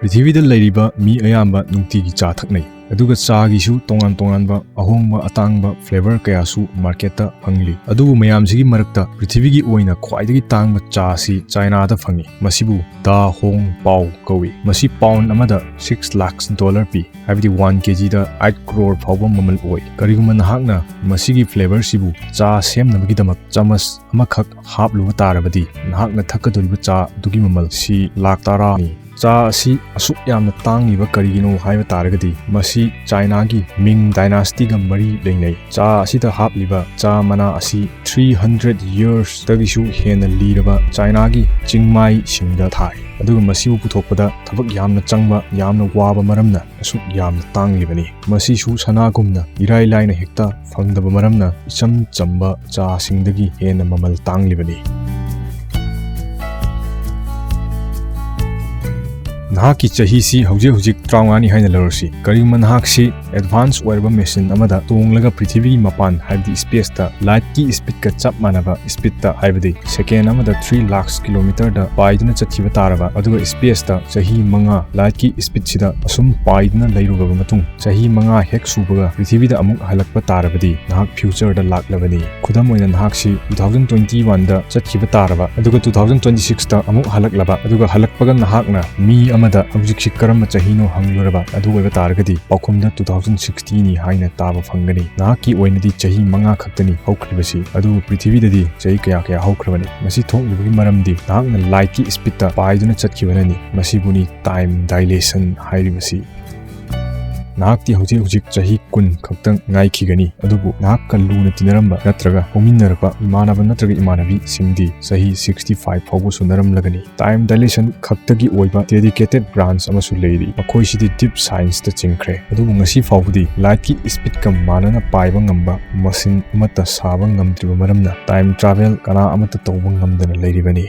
ꯄ꯭ꯔꯤꯊꯤꯕꯤꯗ ꯂꯩꯔꯤꯕ ꯃꯤ ꯑꯌꯥꯝꯕ ꯅꯨꯡꯇꯤꯒꯤ ꯆꯥ ꯊꯛꯅꯩ ꯑꯗꯨꯒ ꯆꯥꯒꯤꯁꯨ ꯇꯣꯉꯥꯟ ꯇꯣꯉꯥꯟꯕ ꯑꯍꯣꯡꯕ ꯑꯇꯥꯡꯕ ꯐ꯭ꯂꯦꯚꯔ ꯀꯌꯥꯁꯨ ꯃꯥꯔꯀꯦꯠꯇ ꯐꯪꯂꯤ ꯑꯗꯨꯕꯨ ꯃꯌꯥꯝꯁꯤꯒꯤ ꯃꯔꯛꯇ ꯄ꯭ꯔꯤꯊꯤꯕꯤꯒꯤ ꯑꯣꯏꯅ ꯈ꯭ꯋꯥꯏꯗꯒꯤ ꯇꯥꯡꯕ ꯆꯥꯁꯤ ꯆꯥꯏꯅꯥꯗ ꯐꯪꯏ ꯃꯁꯤꯕꯨ ꯗꯥ ꯍꯣꯡ ꯄꯥꯎ ꯀꯧꯏ ꯃꯁꯤ ꯄꯥꯎꯟ ꯑꯃꯗ $6 lakhs ꯄꯤ ꯍꯥꯏꯕꯗꯤ 1 kgꯗ 8 crore ꯐꯥꯎꯕ ꯃꯃꯜ ꯑꯣꯏ ꯀꯔꯤꯒꯨꯝꯕ ꯅꯍꯥꯛꯅ ꯃꯁꯤꯒꯤ ꯐ꯭ꯂꯦꯚꯔꯁꯤꯕꯨ ꯆꯥ ꯁꯦꯝꯅꯕꯒꯤꯗꯃꯛ ꯆꯃꯁ ꯑꯃꯈꯛ ꯍꯥꯞꯂꯨꯕ ꯇꯥꯔꯕꯗꯤ ꯅꯍꯥꯛꯅ ꯊꯛꯀꯗꯧꯔꯤꯕ ꯆꯥ ꯑꯗꯨꯒꯤ ꯃꯃꯜꯁꯤ $10,000,000ꯅꯤ ꯆꯥ ꯑꯁꯤ ꯑꯁꯨꯛ ꯌꯥꯝꯅ ꯇꯥꯡꯂꯤꯕ ꯀꯔꯤꯒꯤꯅꯣ ꯍꯥꯏꯕ ꯇꯥꯔꯒꯗꯤ ꯃꯁꯤ ꯆꯥꯏꯅꯥꯒꯤ ꯃꯤꯡ ꯗꯥꯏꯅꯥꯁꯇꯤꯒ ꯃꯔꯤ ꯂꯩꯅꯩ ꯆꯥ ꯑꯁꯤꯗ ꯍꯥꯞꯂꯤꯕ ꯆꯥ ꯃꯅꯥ ꯑꯁꯤ 300 yearsꯇꯒꯤꯁꯨ ꯍꯦꯟꯅ ꯂꯤꯔꯕ ꯆꯥꯏꯅꯥꯒꯤ ꯆꯤꯡꯃꯥꯏꯁꯤꯡꯗ ꯊꯥꯏ ꯑꯗꯨꯒ ꯃꯁꯤꯕꯨ ꯄꯨꯊꯣꯛꯄꯗ ꯊꯕꯛ ꯌꯥꯝꯅ ꯆꯪꯕ ꯌꯥꯝꯅ ꯋꯥꯕ ꯃꯔꯝꯅ ꯑꯁꯨꯛ ꯌꯥꯝꯅ ꯇꯥꯡꯂꯤꯕꯅꯤ ꯃꯁꯤꯁꯨ ꯁꯅꯥꯒꯨꯝꯅ ꯏꯔꯥꯏ ꯂꯥꯏꯅ ꯍꯦꯛꯇ ꯐꯪꯗꯕ ꯃꯔꯝꯅ ꯏꯆꯝ ꯆꯝꯕ ꯆꯥꯁꯤꯡꯗꯒꯤ ꯍꯦꯟꯅ ꯃꯃꯜ ꯇꯥꯡꯂꯤꯕꯅꯤ ꯅꯍꯥꯛꯀꯤ ꯆꯍꯤꯁꯤ ꯍꯧꯖꯤꯛ 35ꯅꯤ ꯍꯥꯏꯅ ꯂꯧꯔꯁꯤ ꯀꯔꯤꯒꯨꯝꯕ ꯅꯍꯥꯛꯁꯤ ꯑꯦꯗꯚꯥꯟꯁ ꯑꯣꯏꯔꯕ ꯃꯦꯁꯤꯟ ꯑꯃꯗ ꯇꯣꯡꯂꯒ ꯄ꯭ꯔꯤꯊꯤꯕꯤꯒꯤ ꯃꯄꯥꯟ ꯍꯥꯏꯕꯗꯤ ꯁ꯭ꯄꯦꯁꯇ ꯂꯥꯏꯠꯀꯤ ꯁ꯭ꯄꯤꯗꯀ ꯆꯞ ꯃꯥꯟꯅꯕ ꯁ꯭ꯄꯤꯗꯇ ꯍꯥꯏꯕꯗꯤ ꯁꯦꯀꯦꯟ ꯑꯃꯗ 3 lakhs kilometerꯗ ꯄꯥꯏꯗꯨꯅ ꯆꯠꯈꯤꯕ ꯇꯥꯔꯕ ꯑꯗꯨꯒ ꯁ꯭ꯄꯦꯁꯇ ꯆꯍꯤ 5 ꯂꯥꯏꯠꯀꯤ ꯁ꯭ꯄꯤꯗꯁꯤꯗ ꯑꯁꯨꯝ ꯄꯥꯏꯗꯨꯅ ꯂꯩꯔꯨꯔꯕ ꯃꯇꯨꯡ ꯆꯍꯤ 5 ꯍꯦꯛ ꯁꯨꯕꯒ ꯄ꯭ꯔꯤꯊꯤꯕꯤꯗ ꯑꯃꯨꯛ ꯍꯜꯂꯛꯄ ꯇꯥꯔꯕꯗꯤ ꯅꯍꯥꯛ ꯐ꯭ꯌꯨꯆꯔꯗ ꯂꯥꯛꯂꯕꯅꯤ ꯈꯨꯗꯝ ꯑꯣꯏꯅ ꯅꯍꯥꯛꯁꯤ 2021ꯗ ꯆꯠꯈꯤꯕ ꯇꯥꯔꯕ ꯑꯗꯨꯒ 2026ꯗ ꯑꯃꯨꯛ ꯍꯜꯂꯛꯂꯕ ꯑꯗꯨꯒ ꯍꯜꯂꯛꯄꯒ ꯅꯍꯥꯛꯅ ꯃꯤ ꯑꯃꯗ ꯍꯧꯖꯤꯛꯁꯤ ꯀꯔꯝꯕ ꯆꯍꯤꯅꯣ ꯍꯪꯂꯨꯔꯕ ꯑꯗꯨ ꯑꯣꯏꯕ ꯇꯥꯔꯒꯗꯤ ꯄꯥꯎꯈꯨꯝꯗ 2060ꯅꯤ ꯍꯥꯏꯅ ꯇꯥꯕ ꯐꯪꯒꯅꯤ ꯅꯍꯥꯛꯀꯤ ꯑꯣꯏꯅꯗꯤ ꯆꯍꯤ 5 ꯈꯛꯇꯅꯤ ꯍꯧꯈ꯭ꯔꯤꯕꯁꯤ ꯑꯗꯨꯕꯨ ꯄ꯭ꯔꯤꯊꯤꯕꯤꯗꯗꯤ ꯆꯍꯤ ꯀꯌꯥ ꯍꯧꯈ꯭ꯔꯕꯅꯤ ꯃꯁꯤ ꯊꯣꯛꯂꯤꯕꯒꯤ ꯃꯔꯝꯗꯤ ꯅꯍꯥꯛꯅ ꯂꯥꯏꯠꯀꯤ ꯁ꯭ꯄꯤꯗꯇ ꯄꯥꯏꯗꯨꯅ ꯆꯠꯈꯤꯕꯅꯅꯤ ꯃꯁꯤꯕꯨꯅꯤ ꯇꯥꯏꯝ ꯗꯥꯏꯂꯦꯁꯟ ꯍꯥꯏꯔꯤꯕꯁꯤ ꯅꯍꯥꯛꯇꯤ ꯍꯧꯖꯤꯛ ꯆꯍꯤ 10 ꯈꯛꯇꯪ ꯉꯥꯏꯈꯤꯒꯅꯤ ꯑꯗꯨꯕꯨ ꯅꯍꯥꯛꯀ ꯂꯨꯅ ꯇꯤꯟꯅꯔꯝꯕ ꯅꯠꯇ꯭ꯔꯒ ꯍꯧꯃꯤꯟꯅꯔꯛꯄ ꯏꯃꯥꯟꯅꯕ ꯅꯠꯇ꯭ꯔꯒ ꯏꯃꯥꯟꯅꯕꯤꯁꯤꯡꯗꯤ ꯆꯍꯤ 65 ꯐꯥꯎꯕ ꯁꯨꯅꯔꯝꯂꯒꯅꯤ ꯇꯥꯏꯝ ꯗꯥꯏꯂꯦꯁꯟ ꯈꯛꯇꯒꯤ ꯑꯣꯏꯕ ꯗꯦꯗꯤꯀꯦꯇꯦꯗ ꯕ꯭ꯔꯥꯟꯆ ꯑꯃꯁꯨ ꯂꯩꯔꯤ ꯃꯈꯣꯏꯁꯤꯗꯤ ꯗꯤꯞ ꯁꯥꯏꯟꯁꯇ ꯆꯤꯡꯈ꯭ꯔꯦ ꯑꯗꯨꯕꯨ ꯉꯁꯤ ꯐꯥꯎꯕꯗꯤ ꯂꯥꯏꯠꯀꯤ ꯁ꯭ꯄꯤꯗꯀ ꯃꯥꯟꯅꯅ ꯄꯥꯏꯕ ꯉꯝꯕ ꯃꯁꯤꯟ ꯑꯃꯠꯇ ꯁꯥꯕ ꯉꯝꯗ꯭ꯔꯤꯕ ꯃꯔꯝꯅ ꯇꯥꯏꯝ ꯇ꯭ꯔꯥꯚꯦꯜ ꯀꯅꯥ ꯑꯃꯠꯇ ꯇꯧꯕ ꯉꯝꯗꯅ ꯂꯩꯔꯤꯕꯅꯤ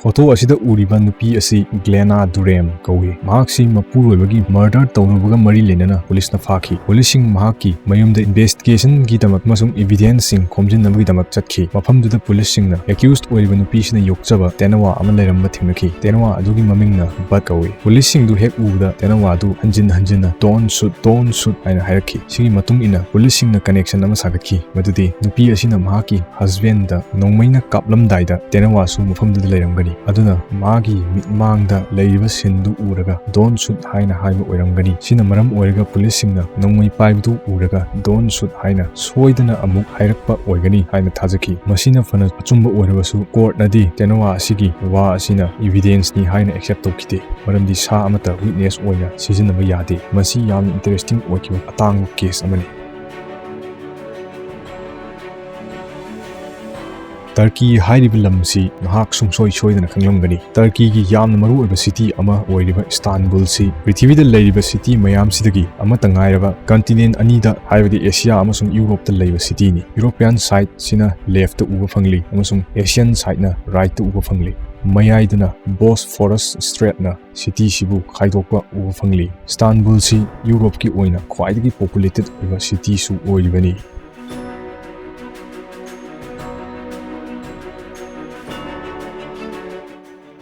ꯐꯣꯇꯣ ꯑꯁꯤꯗ ꯎꯔꯤꯕ ꯅꯨꯄꯤ ꯑꯁꯤ ꯒ꯭ꯂꯦꯅꯥ ꯗꯨꯔꯦꯝ ꯀꯧꯏ ꯃꯍꯥꯛꯁꯤ ꯃꯄꯨꯔꯣꯏꯕꯒꯤ ꯃꯔꯗꯔ ꯇꯧꯔꯨꯕꯒ ꯃꯔꯤ ꯂꯩꯅꯅ ꯄꯨꯂꯤꯁꯅ ꯐꯥꯈꯤ ꯄꯨꯂꯤꯁꯁꯤꯡ ꯃꯍꯥꯛꯀꯤ ꯃꯌꯨꯝꯗ ꯏꯟꯚꯦꯁꯇꯤꯒꯦꯁꯟꯒꯤꯗꯃꯛ ꯑꯃꯁꯨꯡ ꯏꯚꯤꯗꯦꯟꯁꯁꯤꯡ ꯈꯣꯝꯖꯤꯟꯅꯕꯒꯤꯗꯃꯛ ꯆꯠꯈꯤ ꯃꯐꯝꯗꯨꯗ ꯄꯨꯂꯤꯁꯁꯤꯡꯅ ꯑꯦꯀ꯭ꯌꯨꯁ ꯑꯣꯏꯔꯤꯕ ꯅꯨꯄꯤꯁꯤꯅ ꯌꯣꯛꯆꯕ ꯇꯦꯅꯋꯥ ꯑꯃ ꯂꯩꯔꯝꯕ ꯊꯦꯡꯅꯈꯤ ꯇꯦꯅꯋꯥ ꯑꯗꯨꯒꯤ ꯃꯃꯤꯡꯅ ꯕꯠ ꯀꯧꯏ ꯄꯨꯂꯤꯁꯁꯤꯡꯗꯨ ꯍꯦꯛ ꯎꯕꯗ ꯇꯦꯅꯋꯥ ꯑꯗꯨ ꯍꯟꯖꯤꯟ ꯍꯟꯖꯤꯟꯅ ꯗꯣꯟ ꯁꯨꯠ ꯍꯥꯏꯅ ꯍꯥꯏꯔꯛꯈꯤ ꯁꯤꯒꯤ ꯃꯇꯨꯡ ꯏꯟꯅ ꯄꯨꯂꯤꯁꯁꯤꯡꯅ ꯀꯅꯦꯛꯁꯟ ꯑꯃ ꯁꯥꯒꯠꯈꯤ ꯃꯗꯨꯗꯤ ꯅꯨꯄꯤ ꯑꯁꯤꯅ ꯃꯍꯥꯛꯀꯤ ꯍꯁꯕꯦꯟꯗ ꯅꯣꯡꯃꯩꯅ ꯀꯥꯞꯂꯝꯗꯥꯏꯗ ꯇꯦꯅꯋꯥꯁꯨ ꯃꯐꯝꯗꯨꯗ ꯂꯩꯔꯝꯒꯅꯤ ꯑꯗꯨꯅ ꯃꯥꯒꯤ ꯃꯤꯠꯃꯥꯡꯗ ꯂꯩꯔꯤꯕ ꯁꯤꯟꯗꯨ ꯎꯔꯒ ꯗꯣꯟ ꯁꯨꯠ ꯍꯥꯏꯅ ꯍꯥꯏꯕ ꯑꯣꯏꯔꯝꯒꯅꯤ ꯁꯤꯅ ꯃꯔꯝ ꯑꯣꯏꯔꯒ ꯄꯨꯂꯤꯁꯁꯤꯡꯅ ꯅꯣꯡꯃꯩ ꯄꯥꯏꯕꯗꯨ ꯎꯔꯒ ꯗꯣꯟ ꯁꯨꯠ ꯍꯥꯏꯅ ꯁꯣꯏꯗꯅ ꯑꯃꯨꯛ ꯍꯥꯏꯔꯛꯄ ꯑꯣꯏꯒꯅꯤ ꯍꯥꯏꯅ ꯊꯥꯖꯈꯤ ꯃꯁꯤꯅ ꯐꯅ ꯑꯆꯨꯝꯕ ꯑꯣꯏꯔꯕꯁꯨ ꯀꯣꯔꯠꯅꯗꯤ ꯇꯦꯅꯋꯥ ꯑꯁꯤꯒꯤ ꯋꯥ ꯑꯁꯤꯅ ꯏꯚꯤꯗꯦꯟꯁꯅꯤ ꯍꯥꯏꯅ ꯑꯦꯛꯁꯦꯞ ꯇꯧꯈꯤꯗꯦ ꯃꯔꯝꯗꯤ ꯁꯥ ꯑꯃꯠꯇ ꯋꯤꯠꯅꯦꯁ ꯑꯣꯏꯅ ꯁꯤꯖꯤꯟꯅꯕ ꯌꯥꯗꯦ ꯃꯁꯤ ꯌꯥꯝꯅ ꯏꯟꯇꯔꯦꯁꯇꯤꯡ ꯑꯣꯏꯈꯤꯕ ꯑꯇꯥꯡꯕ ꯀꯦꯁ ꯑꯃꯅꯤ ꯇꯔꯀꯤ ꯍꯥꯏꯔꯤꯕ ꯂꯝꯁꯤ ꯅꯍꯥꯛ ꯁꯨꯡꯁꯣꯏ ꯁꯣꯏꯗꯅ ꯈꯪꯂꯝꯒꯅꯤ ꯇꯔꯀꯤꯒꯤ ꯌꯥꯝꯅ ꯃꯔꯨꯑꯣꯏꯕ ꯁꯤꯇꯤ ꯑꯃ ꯑꯣꯏꯔꯤꯕ ꯏꯁꯇꯥꯟꯕꯨꯜꯁꯤ ꯄ꯭ꯔꯤꯊꯤꯕꯤꯗ ꯂꯩꯔꯤꯕ ꯁꯤꯇꯤ ꯃꯌꯥꯝꯁꯤꯗꯒꯤ ꯑꯃꯠꯇ ꯉꯥꯏꯔꯕ ꯀꯟꯇꯤꯅꯦꯟ ꯑꯅꯤꯗ ꯍꯥꯏꯕꯗꯤ ꯑꯦꯁꯤꯌꯥ ꯑꯃꯁꯨꯡ ꯌꯨꯔꯣꯞꯇ ꯂꯩꯕ ꯁꯤꯇꯤꯅꯤ ꯌꯨꯔꯣꯄꯤꯌꯥꯟ ꯁꯥꯏꯠꯁꯤꯅ ꯂꯦꯐꯇ ꯎꯕ ꯐꯪꯂꯤ ꯑꯃꯁꯨꯡ ꯑꯦꯁꯤꯌꯥꯟ ꯁꯥꯏꯠꯅ ꯔꯥꯏꯠꯇ ꯎꯕ ꯐꯪꯂꯤ ꯃꯌꯥꯏꯗꯅ ꯕꯣꯁꯐꯣꯔꯁ ꯁ꯭ꯇ꯭ꯔꯦꯠꯅ ꯁꯤꯇꯤꯁꯤꯕꯨ ꯈꯥꯏꯗꯣꯛꯄ ꯎꯕ ꯐꯪꯂꯤ ꯏꯁꯇꯥꯟꯕꯨꯜꯁꯤ ꯌꯨꯔꯣꯞꯀꯤ ꯑꯣꯏꯅ ꯈ꯭ꯋꯥꯏꯗꯒꯤ ꯄꯣꯄꯨꯂꯦꯇꯦꯗ ꯑꯣꯏꯕ ꯁꯤꯇꯤꯁꯨ ꯑꯣꯏꯔꯤꯕꯅꯤ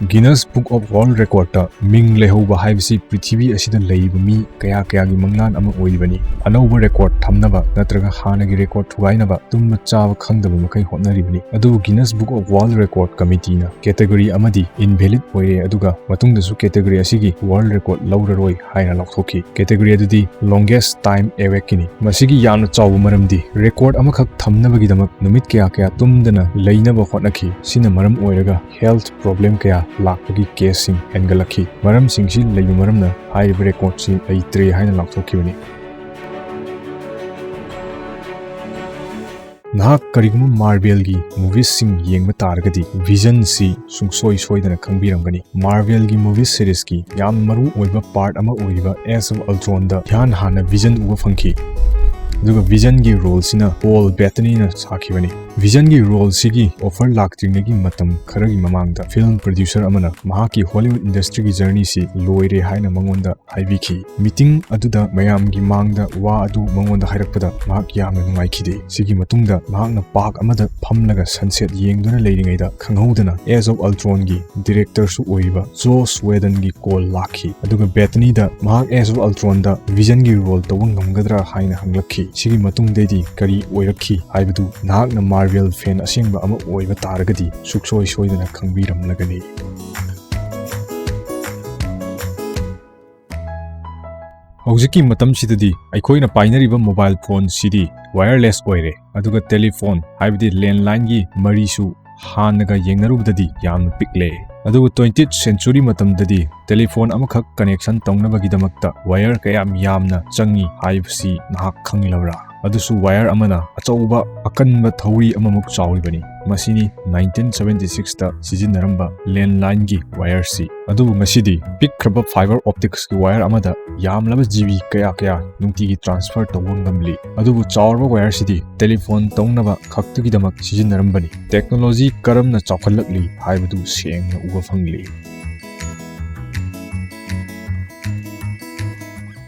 ꯒꯤꯅꯁ ꯕꯨꯛ ꯑꯣꯐ ꯋꯥꯔꯜꯗ ꯔꯦꯀꯣꯔꯗꯇ ꯃꯤꯡ ꯂꯩꯍꯧꯕ ꯍꯥꯏꯕꯁꯤ ꯄ꯭ꯔꯤꯊꯤꯕꯤ ꯑꯁꯤꯗ ꯂꯩꯔꯤꯕ ꯃꯤ ꯀꯌꯥꯒꯤ ꯃꯪꯂꯥꯟ ꯑꯃ ꯑꯣꯏꯔꯤꯕꯅꯤ ꯑꯅꯧꯕ ꯔꯦꯀꯣꯔꯗ ꯊꯝꯅꯕ ꯅꯠꯇ꯭ꯔꯒ ꯍꯥꯟꯅꯒꯤ ꯔꯦꯀꯣꯔꯗ ꯊꯨꯒꯥꯏꯅꯕ ꯇꯨꯝꯕ ꯆꯥꯕ ꯈꯪꯗꯕ ꯃꯈꯩ ꯍꯣꯠꯅꯔꯤꯕꯅꯤ ꯑꯗꯨꯕꯨ Guinness book of world record ꯀꯃꯤꯇꯤꯅ ꯀꯦꯇꯦꯒꯣꯔꯤ ꯑꯃꯗꯤ ꯏꯟꯚꯦꯂꯤꯗ ꯑꯣꯏꯔꯦ ꯑꯗꯨꯒ ꯃꯇꯨꯡꯗꯁꯨ ꯀꯦꯇꯦꯒꯣꯔꯤ ꯑꯁꯤꯒꯤ ꯋꯥꯔꯜꯗ ꯔꯦꯀꯣꯔꯗ ꯂꯧꯔꯔꯣꯏ ꯍꯥꯏꯅ ꯂꯥꯎꯊꯣꯛꯈꯤ ꯀꯦꯇꯦꯒꯣꯔꯤ ꯑꯗꯨꯗꯤ ꯂꯣꯡꯒꯦꯁ ꯇꯥꯏꯝ ꯑꯦꯋꯦꯛꯀꯤꯅꯤ ꯃꯁꯤꯒꯤ ꯌꯥꯝꯅ ꯆꯥꯎꯕ ꯃꯔꯝꯗꯤ ꯔꯦꯀꯣꯔꯗ ꯑꯃꯈꯛ ꯊꯝꯅꯕꯒꯤꯗꯃꯛ ꯅꯨꯃꯤꯠ ꯀꯌꯥ ꯇꯨꯝꯗꯅ ꯂꯩꯅꯕ ꯍꯣꯠꯅꯈꯤ ꯁꯤꯅ ꯃꯔꯝ ꯑꯣꯏꯔꯒ ꯍꯦꯜꯊ ꯄ꯭ꯔꯣꯕ꯭ꯂꯦꯝ ꯀꯌꯥ ꯂꯥꯛꯄꯒꯤ ꯀꯦꯁꯁꯤꯡ ꯍꯦꯟꯒꯠꯂꯛꯈꯤ ꯃꯔꯝꯁꯤꯡꯁꯤ ꯂꯩꯕ ꯃꯔꯝꯅ ꯍꯥꯏꯔꯤꯕ ꯔꯦꯀꯣꯔꯗꯁꯤ ꯂꯩꯇ꯭ꯔꯦ ꯍꯥꯏꯅ ꯂꯥꯎꯊꯣꯛꯈꯤꯕꯅꯤ ꯅꯍꯥꯛ ꯀꯔꯤꯒꯨꯝꯕ ꯃꯥꯔꯚꯦꯜꯒꯤ ꯃꯨꯚꯤꯁꯁꯤꯡ ꯌꯦꯡꯕ ꯇꯥꯔꯒꯗꯤ ꯚꯤꯖꯟꯁꯤ ꯁꯨꯡꯁꯣꯏ ꯁꯣꯏꯗꯅ ꯈꯪꯕꯤꯔꯝꯒꯅꯤ ꯃꯥꯔꯚꯦꯜꯒꯤ ꯃꯨꯚꯤꯁ ꯁꯤꯔꯤꯁꯀꯤ ꯌꯥꯝꯅ ꯃꯔꯨ ꯑꯣꯏꯕ ꯄꯥꯔꯠ ꯑꯃ ꯑꯣꯏꯔꯤꯕ ꯑꯦꯖ ꯑꯣꯐ ꯑꯜꯇ꯭ꯔꯣꯟꯗ ꯏꯍꯥꯟ ꯍꯥꯟꯅ ꯚꯤꯖꯟ ꯎꯕ ꯐꯪꯈꯤ ꯑꯗꯨꯒ ꯚꯤꯖꯟꯒꯤ ꯔꯣꯜꯁꯤꯅ ꯄꯣꯜ ꯕꯦꯇꯅꯤꯅ ꯁꯥꯈꯤꯕꯅꯤ꯫ ꯚꯤꯖꯟꯒꯤ ꯔꯣꯜꯁꯤꯒꯤ ꯑꯣꯐꯔ ꯂꯥꯛꯇ꯭ꯔꯤꯉꯩꯒꯤ ꯃꯇꯝ ꯈꯔꯒꯤ ꯃꯃꯥꯡꯗ ꯐꯤꯜꯝ ꯄ꯭ꯔꯣꯗ꯭ꯌꯨꯁꯔ ꯑꯃꯅ ꯃꯍꯥꯛꯀꯤ ꯍꯣꯂꯤꯋꯨꯗ ꯏꯟꯗꯁꯇ꯭ꯔꯤꯒꯤ ꯖꯔꯅꯤꯁꯤ ꯂꯣꯏꯔꯦ ꯍꯥꯏꯅ ꯃꯉꯣꯟꯗ ꯍꯥꯏꯕꯤꯈꯤ꯫ ꯃꯤꯇꯤꯡ ꯑꯗꯨꯗ ꯃꯌꯥꯝꯒꯤ ꯃꯥꯡꯗ ꯋꯥ ꯑꯗꯨ ꯃꯉꯣꯟꯗ ꯍꯥꯏꯔꯛꯄꯗ ꯃꯍꯥꯛ ꯌꯥꯝꯅ ꯅꯨꯡꯉꯥꯏꯈꯤꯗꯦ꯫ ꯁꯤꯒꯤ ꯃꯇꯨꯡꯗ ꯃꯍꯥꯛꯅ ꯄꯥꯔꯛ ꯑꯃꯗ ꯐꯝꯂꯒ ꯁꯟꯁꯦꯠ ꯌꯦꯡꯗꯨꯅ ꯂꯩꯔꯤꯉꯩꯗ ꯈꯪꯍꯧꯗꯅ ꯑꯦꯖ ꯑꯣꯐ ꯑꯜꯇ꯭ꯔꯣꯟꯒꯤ ꯗꯤꯔꯦꯛꯇꯔꯁꯨ ꯑꯣꯏꯔꯤꯕ ꯖꯣꯁ ꯋꯦꯗꯟꯒꯤ ꯀꯣꯜ ꯂꯥꯛꯈꯤ꯫ ꯑꯗꯨꯒ ꯕꯦꯇꯅꯤꯗ ꯃꯍꯥꯛ ꯑꯦꯖ ꯑꯣꯐ ꯑꯜꯇ꯭ꯔꯣꯟꯗ ꯚꯤꯖꯟꯒꯤ ꯔꯣꯜ ꯇꯧꯕ ꯉꯝꯒꯗ꯭ꯔꯥ ꯍꯥꯏꯅ ꯍꯪꯂꯛꯈꯤ꯫ ꯁꯤꯒꯤ ꯃꯇꯨꯡꯗꯩꯗꯤ ꯀꯔꯤ ꯑꯣꯏꯔꯛꯈꯤ ꯍꯥꯏꯕꯗꯨ ꯅꯍꯥꯛꯅ ꯃꯥꯔꯚꯦꯜ ꯐꯦꯟ ꯑꯁꯦꯡꯕ ꯑꯃ ꯑꯣꯏꯕ ꯇꯥꯔꯒꯗꯤ ꯁꯨꯛꯁꯣꯏ ꯁꯣꯏꯗꯅ ꯈꯪꯕꯤꯔꯝꯂꯒꯅꯤ꯫ ꯍꯧꯖꯤꯛꯀꯤ ꯃꯇꯝꯁꯤꯗꯗꯤ ꯑꯩꯈꯣꯏꯅ ꯄꯥꯏꯅꯔꯤꯕ ꯃꯣꯕꯥꯏꯜ ꯐꯣꯟꯁꯤꯗꯤ ꯋꯥꯌꯔꯂꯦꯁ ꯑꯣꯏꯔꯦ꯫ ꯑꯗꯨꯒ ꯇꯦꯂꯤꯐꯣꯟ ꯍꯥꯏꯕꯗꯤ ꯂꯦꯟꯂꯥꯏꯟꯒꯤ ꯃꯔꯤꯁꯨ ꯍꯥꯟꯅꯒ ꯌꯦꯡꯅꯔꯨꯕꯗꯗꯤ ꯌꯥꯝꯅ ꯄꯤꯛꯂꯦ꯫ ꯑꯗꯨꯕꯨ 20th ꯁꯦꯟꯆꯨꯔꯤ ꯃꯇꯝꯗꯗꯤ ꯇꯦꯂꯤꯐꯣꯟ ꯑꯃꯈꯛ ꯀꯅꯦꯛꯁꯟ ꯇꯧꯅꯕꯒꯤꯗꯃꯛꯇ ꯋꯥꯌꯔ ꯀꯌꯥꯝ ꯌꯥꯝꯅ ꯆꯪꯏ ꯍꯥꯏꯕꯁꯤ ꯅꯍꯥꯛ ꯈꯪꯂꯕ꯭ꯔꯥ? ꯑꯗꯨꯁꯨ ꯋꯥꯌꯔ ꯑꯃꯅ ꯑꯆꯧꯕ ꯑꯀꯟꯕ ꯊꯧꯔꯤ ꯑꯃꯃꯨꯛ ꯆꯥꯎꯔꯤꯕꯅꯤ꯫ ꯃꯁꯤꯅꯤ 1976ꯗ ꯁꯤꯖꯤꯟꯅꯔꯝꯕ ꯂꯦꯟꯂꯥꯏꯟꯒꯤ ꯋꯥꯌꯔꯁꯤ꯫ ꯑꯗꯨꯕꯨ ꯉꯁꯤꯗꯤ ꯄꯤꯛꯈ꯭ꯔꯕ ꯐꯥꯏꯕꯔ ꯑꯣꯞꯇꯤꯛꯁꯀꯤ ꯋꯥꯌꯔ ꯑꯃꯗ ꯌꯥꯝꯂꯕ ꯖꯤꯕꯤ ꯀꯌꯥ ꯅꯨꯡꯇꯤꯒꯤ ꯇ꯭ꯔꯥꯟꯁꯐꯔ ꯇꯧꯕ ꯉꯝꯂꯤ꯫ ꯑꯗꯨꯕꯨ ꯆꯥꯎꯔꯕ ꯋꯥꯌꯔꯁꯤꯗꯤ ꯇꯦꯂꯤꯐꯣꯟ ꯇꯧꯅꯕ ꯈꯛꯇꯒꯤꯗꯃꯛ ꯁꯤꯖꯤꯟꯅꯔꯝꯕꯅꯤ꯫ ꯇꯦꯛꯅꯣꯂꯣꯖꯤ ꯀꯔꯝꯅ ꯆꯥꯎꯈꯠꯂꯛꯂꯤ ꯍꯥꯏꯕꯗꯨ ꯁꯦꯡꯅ ꯎꯕ ꯐꯪꯂꯤ꯫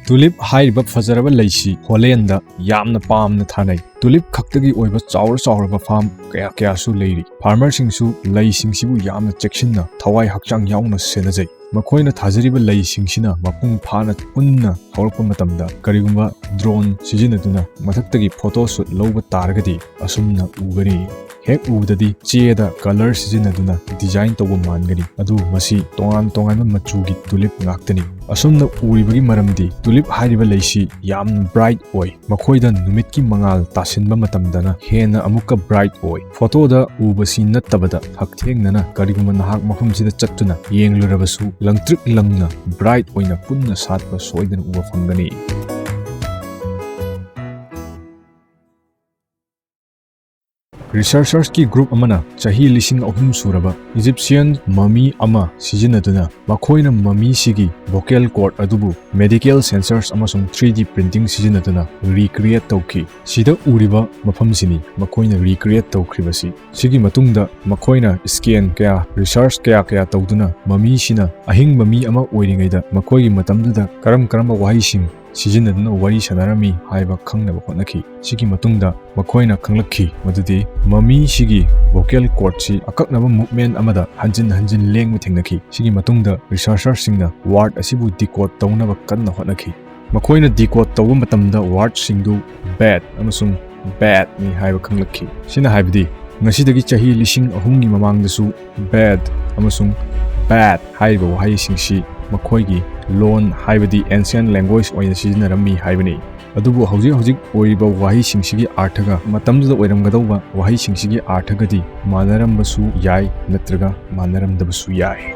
ꯇꯨꯂꯤꯞ ꯍꯥꯏꯔꯤꯕ ꯐꯖꯔꯕ ꯂꯩꯁꯤ ꯍꯣꯂꯦꯟꯗ ꯌꯥꯝꯅ ꯄꯥꯝꯅ ꯊꯥꯅꯩ꯫ ꯇꯨꯂꯤꯞ ꯈꯛꯇꯒꯤ ꯑꯣꯏꯕ ꯆꯥꯎꯔꯕ ꯐꯥꯔꯝ ꯀꯌꯥꯁꯨ ꯂꯩꯔꯤ꯫ ꯐꯥꯔꯃꯔꯁꯤꯡꯁꯨ ꯂꯩꯁꯤꯡꯁꯤꯕꯨ ꯌꯥꯝꯅ ꯆꯦꯛꯁꯤꯟꯅ ꯊꯋꯥꯏ ꯍꯛꯆꯥꯡ ꯌꯥꯎꯅ ꯁꯦꯟꯅꯖꯩ꯫ ꯃꯈꯣꯏꯅ ꯊꯥꯖꯔꯤꯕ ꯂꯩꯁꯤꯡꯁꯤꯅ ꯃꯄꯨꯡ ꯐꯥꯅ ꯄꯨꯟꯅ ꯍꯧꯔꯛꯄ ꯃꯇꯝꯗ ꯀꯔꯤꯒꯨꯝꯕ ꯗ꯭ꯔꯣꯟ ꯁꯤꯖꯤꯟꯅꯗꯨꯅ ꯃꯊꯛꯇꯒꯤ ꯐꯣꯇꯣ ꯁꯨꯠ ꯂꯧꯕ ꯇꯥꯔꯒꯗꯤ ꯑꯁꯨꯝꯅ ꯎꯒꯅꯤ꯫ ꯍꯦꯛ ꯎꯕꯗꯗꯤ ꯆꯦꯗ ꯀꯂꯔ ꯁꯤꯖꯤꯟꯅꯗꯨꯅ ꯗꯤꯖꯥꯏꯟ ꯇꯧꯕ ꯃꯥꯟꯒꯅꯤ꯫ ꯑꯗꯨꯕꯨ ꯃꯁꯤ ꯇꯣꯉꯥꯟꯕ ꯃꯆꯨꯒꯤ ꯇꯨꯂꯤꯞ ꯉꯥꯛꯇꯅꯤ꯫ ꯑꯁꯨꯝꯅ ꯎꯔꯤꯕꯒꯤ ꯃꯔꯝꯗꯤ ꯇꯨꯂꯤꯞ ꯍꯥꯏꯔꯤꯕ ꯂꯩꯁꯤ ꯌꯥꯝꯅ ꯕ꯭ꯔꯥꯏꯠ ꯑꯣꯏ꯫ ꯃꯈꯣꯏꯗ ꯅꯨꯃꯤꯠꯀꯤ ꯃꯉꯥꯜ ꯇꯥꯁꯤꯟꯕ ꯃꯇꯝꯗꯅ ꯍꯦꯟꯅ ꯑꯃꯨꯛꯀ ꯕ꯭ꯔꯥꯏꯠ ꯑꯣꯏ꯫ ꯐꯣꯇꯣꯗ ꯎꯕꯁꯤ ꯅꯠꯇꯕꯗ ꯍꯛꯊꯦꯡꯅꯅ ꯀꯔꯤꯒꯨꯝꯕ ꯅꯍꯥꯛ ꯃꯐꯝꯁꯤꯗ ꯆꯠꯇꯨꯅ ꯌꯦꯡꯂꯨꯔꯕꯁꯨ ꯂꯪꯇ꯭ꯔꯤꯛ ꯂꯪꯅ ꯕ꯭ꯔꯥꯏꯠ ꯑꯣꯏꯅ ꯄꯨꯟꯅ ꯁꯥꯠꯄ ꯁꯣꯏꯗꯅ ꯎꯕ ꯐꯪꯒꯅꯤ꯫ ꯔꯤꯁꯔꯆꯔꯁꯀꯤ ꯒ꯭ꯔꯨꯞ ꯑꯃꯅ ꯆꯍꯤ 3,000 ꯁꯨꯔꯕ ꯏꯖꯤꯞꯁꯤꯌꯟ ꯃꯃꯤ ꯑꯃ ꯁꯤꯖꯤꯟꯅꯗꯨꯅ ꯃꯈꯣꯏꯅ ꯃꯃꯤꯁꯤꯒꯤ ꯚꯣꯀꯦꯜ ꯀꯣꯔꯗ ꯑꯗꯨꯕꯨ ꯃꯦꯗꯤꯀꯦꯜ ꯁꯦꯟꯁꯔꯁ ꯑꯃꯁꯨꯡ 3D ꯄ꯭ꯔꯤꯟꯇꯤꯡ ꯁꯤꯖꯤꯟꯅꯗꯨꯅ ꯔꯤꯀ꯭ꯔꯤꯌꯦꯠ ꯇꯧꯈꯤ꯫ ꯁꯤꯗ ꯎꯔꯤꯕ ꯃꯐꯝꯁꯤꯅꯤ ꯃꯈꯣꯏꯅ ꯔꯤꯀ꯭ꯔꯤꯌꯦꯠ ꯇꯧꯈ꯭ꯔꯤꯕꯁꯤ꯫ ꯁꯤꯒꯤ ꯃꯇꯨꯡꯗ ꯃꯈꯣꯏꯅ ꯁ꯭ꯀꯦꯟ ꯔꯤꯁꯔꯆ ꯀꯌꯥ ꯇꯧꯗꯨꯅ ꯃꯃꯤꯁꯤꯅ ꯑꯍꯤꯡꯕ ꯃꯤ ꯑꯃ ꯑꯣꯏꯔꯤꯉꯩꯗ ꯃꯈꯣꯏꯒꯤ ꯃꯇꯝꯗꯨꯗ ꯀꯔꯝꯕ ꯋꯥꯍꯩꯁꯤꯡ ꯁꯤꯖꯤꯟꯅꯗꯨꯅ ꯋꯥꯔꯤ ꯁꯥꯟꯅꯔꯝꯃꯤ ꯍꯥꯏꯕ ꯈꯪꯅꯕ ꯍꯣꯠꯅꯈꯤ꯫ ꯁꯤꯒꯤ ꯃꯇꯨꯡꯗ ꯃꯈꯣꯏꯅ ꯈꯪꯂꯛꯈꯤ ꯃꯗꯨꯗꯤ ꯃꯃꯤꯁꯤꯒꯤ ꯚꯣꯀꯦꯜ ꯀꯣꯔꯗꯁꯤ ꯑꯀꯛꯅꯕ ꯃꯨꯚꯃꯦꯟꯠ ꯑꯃꯗ ꯍꯟꯖꯤꯟ ꯂꯦꯡꯕ ꯊꯦꯡꯅꯈꯤ꯫ ꯁꯤꯒꯤ ꯃꯇꯨꯡꯗ ꯔꯤꯁꯔꯆꯔꯁꯤꯡꯅ ꯋꯥꯔꯗ ꯑꯁꯤꯕꯨ ꯗꯤꯀꯣꯗ ꯇꯧꯅꯕ ꯀꯟꯅ ꯍꯣꯠꯅꯈꯤ꯫ ꯃꯈꯣꯏꯅ ꯗꯤꯀꯣꯗ ꯇꯧꯕ ꯃꯇꯝꯗ ꯋꯥꯔꯗꯁꯤꯡꯗꯨ ꯕꯦꯗ ꯑꯃꯁꯨꯡ ꯕꯦꯗꯅꯤ ꯍꯥꯏꯕ ꯈꯪꯂꯛꯈꯤ꯫ ꯁꯤꯅ ꯍꯥꯏꯕꯗꯤ ꯉꯁꯤꯗꯒꯤ ꯆꯍꯤ 3,000ꯒꯤ ꯃꯃꯥꯡꯗꯁꯨ ꯕꯦꯗ ꯑꯃꯁꯨꯡ ꯕꯦꯗ ꯍꯥꯏꯔꯤꯕ ꯋꯥꯍꯩꯁꯤꯡꯁꯤ ꯃꯈꯣꯏꯒꯤ ꯂꯣꯟ ꯍꯥꯏꯕꯗꯤ ꯑꯦꯟꯁꯤꯌꯟ ꯂꯦꯡꯒ꯭ꯋꯦꯖ ꯑꯣꯏꯅ ꯁꯤꯖꯤꯟꯅꯔꯝꯃꯤ ꯍꯥꯏꯕꯅꯤ꯫ ꯑꯗꯨꯕꯨ ꯍꯧꯖꯤꯛ ꯑꯣꯏꯔꯤꯕ ꯋꯥꯍꯩꯁꯤꯡꯁꯤꯒꯤ ꯑꯥꯔꯊꯒ ꯃꯇꯝꯗꯨꯗ ꯑꯣꯏꯔꯝꯒꯗꯧꯕ ꯋꯥꯍꯩꯁꯤꯡꯁꯤꯒꯤ ꯑꯥꯔꯊꯒꯗꯤ ꯃꯥꯟꯅꯔꯝꯕꯁꯨ ꯌꯥꯏ ꯅꯠꯇ꯭ꯔꯒ ꯃꯥꯟꯅꯔꯝꯗꯕꯁꯨ ꯌꯥꯏ꯫